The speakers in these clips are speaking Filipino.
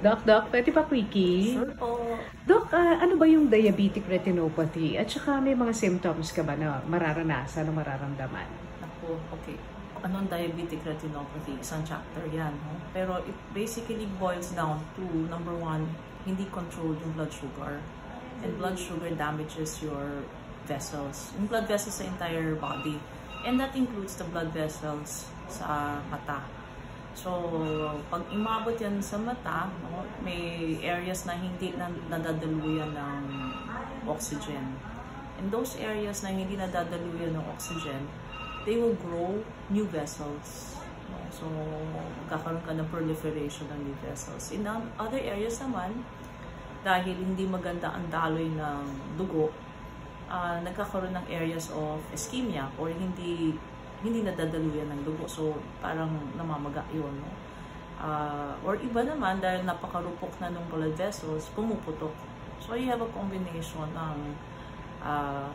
Doc, pwede pa quickie? Sure po. Doc, ano ba yung diabetic retinopathy? At saka may mga symptoms ka ba na mararanasan o mararamdaman? Ako, okay. Anong diabetic retinopathy? Isang chapter yan. No? Pero it basically boils down to, number one, hindi controlled yung blood sugar. And blood sugar damages your vessels. Yung blood vessels sa entire body. And that includes the blood vessels sa mata. So, pag umabot yan sa mata, no, may areas na hindi nadadaluyan ng oxygen. And those areas na hindi nadadaluyan ng oxygen, they will grow new vessels. No? So, magkakaroon ka ng proliferation ng new vessels. In other areas naman, dahil hindi maganda ang daloy ng dugo, nagkakaroon ng areas of ischemia or hindi nadadaluyan ng dugo. So, parang namamaga yun. No? Or iba naman, dahil napakarupok na ng blood vessels, pumuputok. So, you have a combination ng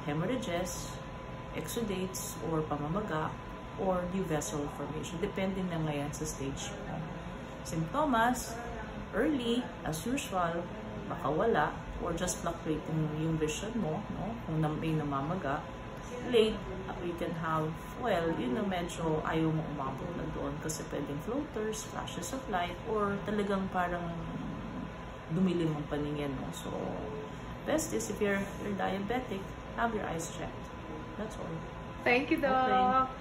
hemorrhages, exudates, or pamamaga, or new vessel formation. Depende na ngayon sa stage. Symptoms, early, as usual, baka wala, or just fluctuating yung vision mo, no? Kung may namamaga. Late, we can have, well, yun na medyo ayaw mo umabot na doon kasi pwedeng floaters, flashes of light, or talagang parang dumilim ang paningin, no? So, best is if you're diabetic, have your eyes checked. That's all. Thank you, Doc! Okay.